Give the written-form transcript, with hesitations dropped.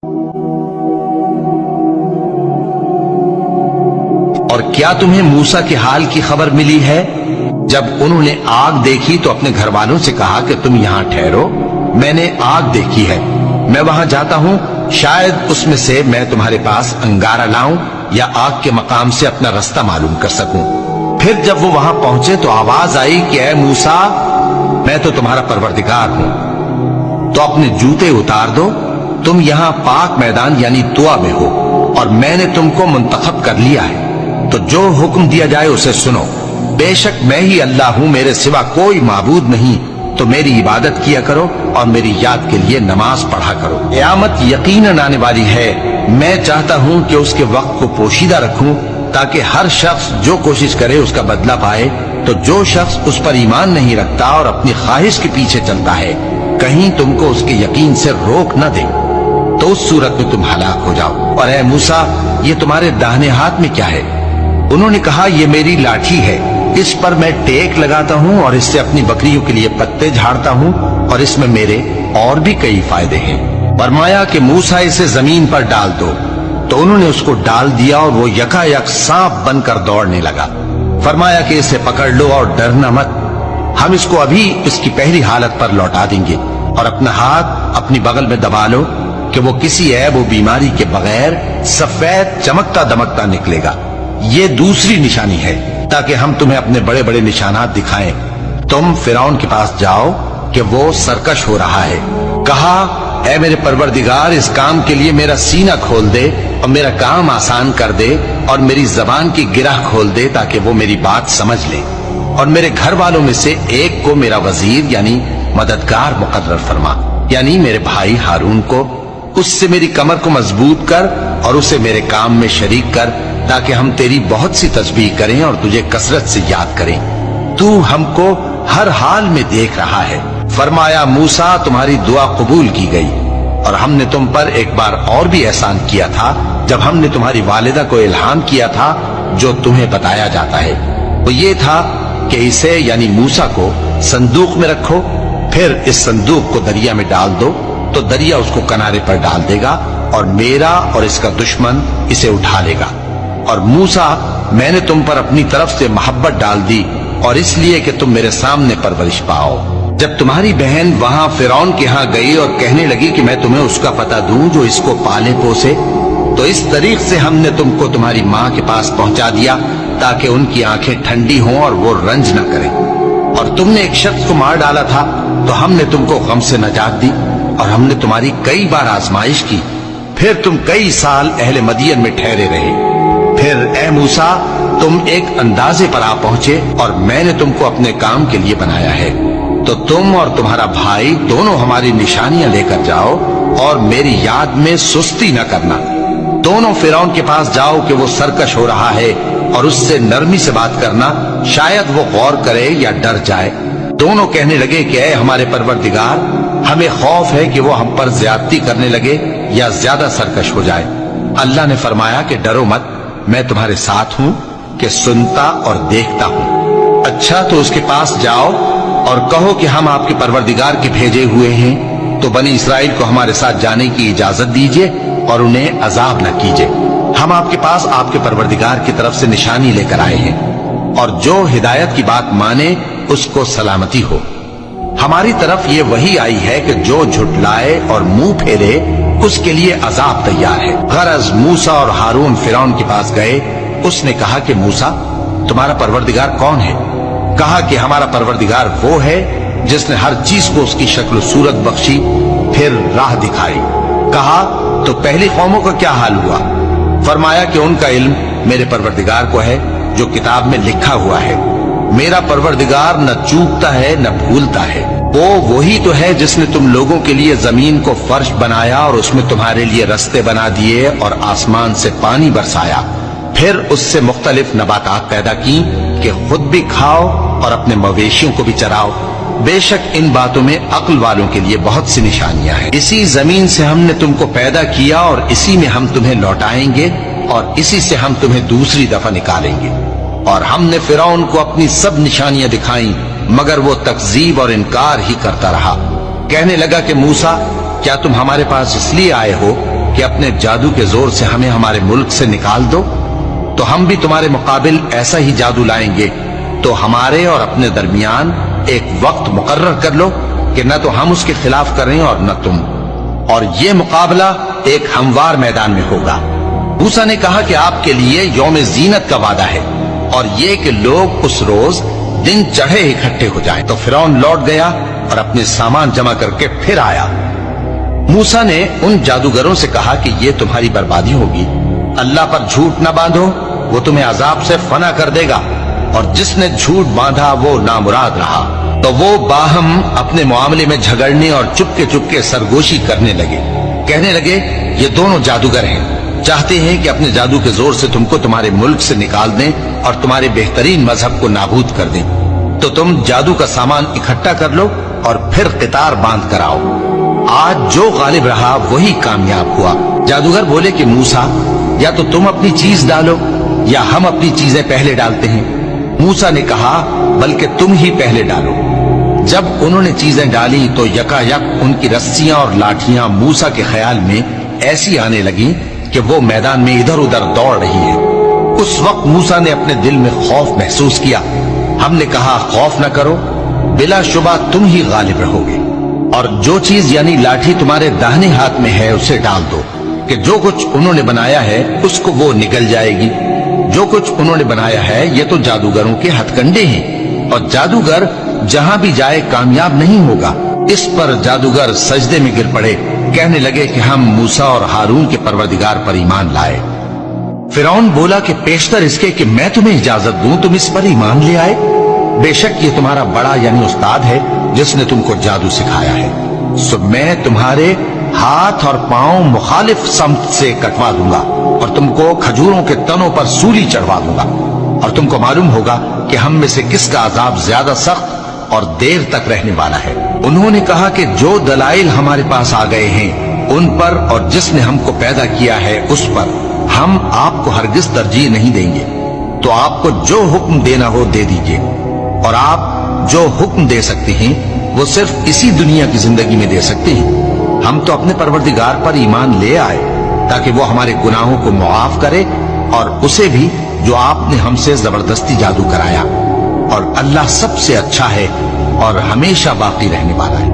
اور کیا تمہیں موسیٰ کے حال کی خبر ملی ہے؟ جب انہوں نے آگ دیکھی تو اپنے گھر والوں سے کہا کہ تم یہاں ٹھہرو، میں نے آگ دیکھی ہے، میں وہاں جاتا ہوں، شاید اس میں سے میں تمہارے پاس انگارہ لاؤں یا آگ کے مقام سے اپنا رستہ معلوم کر سکوں۔ پھر جب وہ وہاں پہنچے تو آواز آئی کہ اے موسیٰ، میں تو تمہارا پروردگار ہوں، تو اپنے جوتے اتار دو، تم یہاں پاک میدان یعنی طویٰ میں ہو، اور میں نے تم کو منتخب کر لیا ہے، تو جو حکم دیا جائے اسے سنو۔ بے شک میں ہی اللہ ہوں، میرے سوا کوئی معبود نہیں، تو میری عبادت کیا کرو اور میری یاد کے لیے نماز پڑھا کرو۔ قیامت یقیناً آنے والی ہے، میں چاہتا ہوں کہ اس کے وقت کو پوشیدہ رکھوں تاکہ ہر شخص جو کوشش کرے اس کا بدلہ پائے، تو جو شخص اس پر ایمان نہیں رکھتا اور اپنی خواہش کے پیچھے چلتا ہے کہیں تم کو اس کے یقین سے روک نہ دے، تو اس صورت میں تم ہلاک ہو جاؤ۔ اور اے موسیٰ، یہ تمہارے داہنے ہاتھ میں کیا ہے؟ انہوں نے کہا یہ میری لاٹھی ہے، اس پر میں ٹیک لگاتا ہوں اور اس سے اپنی بکریوں کے لیے پتے جھاڑتا ہوں، اور اس میں میرے اور بھی کئی فائدے ہیں۔ فرمایا کہ موسیٰ اسے زمین پر ڈال دو، تو انہوں نے اس کو ڈال دیا اور وہ یکا یک سانپ بن کر دوڑنے لگا۔ فرمایا کہ اسے پکڑ لو اور ڈرنا مت، ہم اس کو ابھی اس کی پہلی حالت پر لوٹا دیں گے، اور اپنا ہاتھ اپنی بغل میں دبا لو کہ وہ کسی عیب و بیماری کے بغیر سفید چمکتا دمکتا نکلے گا۔ یہ دوسری نشانی ہے تاکہ ہم تمہیں اپنے بڑے بڑے نشانات دکھائیں۔ تم فرعون کے پاس جاؤ کہ وہ سرکش ہو رہا ہے، کہا اے میرے پروردگار، اس کام کے لیے میرا سینہ کھول دے اور میرا کام آسان کر دے، اور میری زبان کی گرہ کھول دے تاکہ وہ میری بات سمجھ لے، اور میرے گھر والوں میں سے ایک کو میرا وزیر یعنی مددگار مقرر فرما، یعنی میرے بھائی ہارون کو، اس سے میری کمر کو مضبوط کر اور اسے میرے کام میں شریک کر، تاکہ ہم تیری بہت سی تسبیح کریں اور تجھے کثرت سے یاد کریں، تو ہم کو ہر حال میں دیکھ رہا ہے۔ فرمایا موسیٰ، تمہاری دعا قبول کی گئی، اور ہم نے تم پر ایک بار اور بھی احسان کیا تھا جب ہم نے تمہاری والدہ کو الہام کیا تھا جو تمہیں بتایا جاتا ہے، وہ یہ تھا کہ اسے یعنی موسیٰ کو صندوق میں رکھو، پھر اس صندوق کو دریا میں ڈال دو، تو دریا اس کو کنارے پر ڈال دے گا، اور میرا اور اس کا دشمن اسے اٹھا لے گا۔ اور موسیٰ، میں نے تم پر اپنی طرف سے محبت ڈال دی، اور اس لیے کہ تم میرے سامنے پرورش پاؤ۔ جب تمہاری بہن وہاں فرعون کے ہاں گئی اور کہنے لگی کہ میں تمہیں اس کا پتہ دوں جو اس کو پالے پوسے، تو اس طریق سے ہم نے تم کو تمہاری ماں کے پاس پہنچا دیا تاکہ ان کی آنکھیں ٹھنڈی ہوں اور وہ رنج نہ کریں۔ اور تم نے ایک شخص کو مار ڈالا تھا تو ہم نے تم کو غم سے نجات دی، اور ہم نے تمہاری کئی بار آزمائش کی، پھر تم کئی سال اہل مدین میں ٹھہرے رہے۔ پھر اے موسیٰ، تم ایک اندازے پر آ پہنچے اور میں نے تم کو اپنے کام کے لیے بنایا ہے، تو تم اور تمہارا بھائی دونوں ہماری نشانیاں لے کر جاؤ اور میری یاد میں سستی نہ کرنا۔ دونوں فرعون کے پاس جاؤ کہ وہ سرکش ہو رہا ہے، اور اس سے نرمی سے بات کرنا، شاید وہ غور کرے یا ڈر جائے۔ دونوں کہنے لگے کہ اے ہمارے پروردگار، ہمیں خوف ہے کہ وہ ہم پر زیادتی کرنے لگے یا زیادہ سرکش ہو جائے۔ اللہ نے فرمایا کہ ڈرو مت، میں تمہارے ساتھ ہوں کہ سنتا اور دیکھتا ہوں۔ اچھا تو اس کے پاس جاؤ اور کہو کہ ہم آپ کے پروردگار کے بھیجے ہوئے ہیں، تو بنی اسرائیل کو ہمارے ساتھ جانے کی اجازت دیجیے اور انہیں عذاب نہ کیجیے۔ ہم آپ کے پاس آپ کے پروردگار کی طرف سے نشانی لے کر آئے ہیں، اور جو ہدایت کی بات مانے اس کو سلامتی ہو۔ ہماری طرف یہ وحی آئی ہے کہ جو جھٹلائے اور منہ پھیرے اس کے لیے عذاب تیار ہے۔ غرض موسیٰ اور ہارون فرعون کے پاس گئے، اس نے کہا کہ موسیٰ، تمہارا پروردگار کون ہے؟ کہا کہ ہمارا پروردگار وہ ہے جس نے ہر چیز کو اس کی شکل و صورت بخشی، پھر راہ دکھائی۔ کہا تو پہلی قوموں کا کیا حال ہوا؟ فرمایا کہ ان کا علم میرے پروردگار کو ہے جو کتاب میں لکھا ہوا ہے۔ میرا پروردگار نہ چوکتا ہے نہ بھولتا ہے، وہ وہی تو ہے جس نے تم لوگوں کے لیے زمین کو فرش بنایا اور اس میں تمہارے لیے رستے بنا دیے اور آسمان سے پانی برسایا، پھر اس سے مختلف نباتات پیدا کی کہ خود بھی کھاؤ اور اپنے مویشیوں کو بھی چراؤ۔ بے شک ان باتوں میں عقل والوں کے لیے بہت سی نشانیاں ہیں۔ اسی زمین سے ہم نے تم کو پیدا کیا اور اسی میں ہم تمہیں لوٹائیں گے، اور اسی سے ہم تمہیں دوسری دفعہ نکالیں گے۔ اور ہم نے فرعون کو اپنی سب نشانیاں دکھائیں، مگر وہ تکذیب اور انکار ہی کرتا رہا۔ کہنے لگا کہ موسیٰ، کیا تم ہمارے پاس اس لیے آئے ہو کہ اپنے جادو کے زور سے ہمیں ہمارے ملک سے نکال دو تو ہم بھی تمہارے مقابل ایسا ہی جادو لائیں گے، تو ہمارے اور اپنے درمیان ایک وقت مقرر کر لو کہ نہ تو ہم اس کے خلاف کریں اور نہ تم، اور یہ مقابلہ ایک ہموار میدان میں ہوگا۔ موسیٰ نے کہا کہ آپ کے لیے یوم زینت کا وعدہ ہے اور یہ کہ لوگ اس روز دن چڑھے اکٹھے ہو جائیں۔ تو فرعون لوٹ گیا اور اپنے سامان جمع کر کے پھر آیا۔ موسیٰ نے ان جادوگروں سے کہا کہ یہ تمہاری بربادی ہوگی، اللہ پر جھوٹ نہ باندھو، وہ تمہیں عذاب سے فنا کر دے گا، اور جس نے جھوٹ باندھا وہ نامراد رہا۔ تو وہ باہم اپنے معاملے میں جھگڑنے اور چپ کے سرگوشی کرنے لگے، کہنے لگے یہ دونوں جادوگر ہیں، چاہتے ہیں کہ اپنے جادو کے زور سے تم کو تمہارے ملک سے نکال دیں اور تمہارے بہترین مذہب کو نابود کر دیں، تو تم جادو کا سامان اکٹھا کر لو اور پھر قطار باندھ کر آؤ، آج جو غالب رہا وہی کامیاب ہوا۔ جادوگر بولے کہ موسیٰ یا تو تم اپنی چیز ڈالو یا ہم اپنی چیزیں پہلے ڈالتے ہیں۔ موسیٰ نے کہا بلکہ تم ہی پہلے ڈالو۔ جب انہوں نے چیزیں ڈالی تو یکا یک ان کی رسیاں اور لاٹھیاں موسیٰ کے خیال میں ایسی آنے لگیں کہ وہ میدان میں ادھر ادھر دوڑ رہی ہے۔ اس وقت موسیٰ نے اپنے دل میں خوف محسوس کیا۔ ہم نے کہا خوف نہ کرو، بلا شبہ تم ہی غالب رہو گے، اور جو چیز یعنی لاٹھی تمہارے داہنے ہاتھ میں ہے اسے ڈال دو کہ جو کچھ انہوں نے بنایا ہے اس کو وہ نگل جائے گی۔ جو کچھ انہوں نے بنایا ہے یہ تو جادوگروں کے ہتھ کنڈے ہیں، اور جادوگر جہاں بھی جائے کامیاب نہیں ہوگا۔ اس پر جادوگر سجدے میں گر پڑے، کہنے لگے کہ ہم موسیٰ اور ہارون کے پروردگار پر ایمان لائے۔ فرعون بولا کہ پیشتر اس کے کہ میں تمہیں اجازت دوں تم اس پر ایمان لے آئے، بے شک یہ تمہارا بڑا یعنی استاد ہے جس نے تم کو جادو سکھایا ہے، سو میں تمہارے ہاتھ اور پاؤں مخالف سمت سے کٹوا دوں گا اور تم کو کھجوروں کے تنوں پر سولی چڑھوا دوں گا، اور تم کو معلوم ہوگا کہ ہم میں سے کس کا عذاب زیادہ سخت اور دیر تک رہنے والا ہے۔ انہوں نے کہا کہ جو دلائل ہمارے پاس آ گئے ہیں ان پر اور جس نے ہم کو پیدا کیا ہے اس پر ہم آپ کو ہرگز ترجیح نہیں دیں گے، تو آپ کو جو حکم دینا ہو دے دیجیے، اور آپ جو حکم دے سکتے ہیں وہ صرف اسی دنیا کی زندگی میں دے سکتے ہیں۔ ہم تو اپنے پروردگار پر ایمان لے آئے تاکہ وہ ہمارے گناہوں کو معاف کرے، اور اسے بھی جو آپ نے ہم سے زبردستی جادو کرایا، اور اللہ سب سے اچھا ہے اور ہمیشہ باقی رہنے والا ہے۔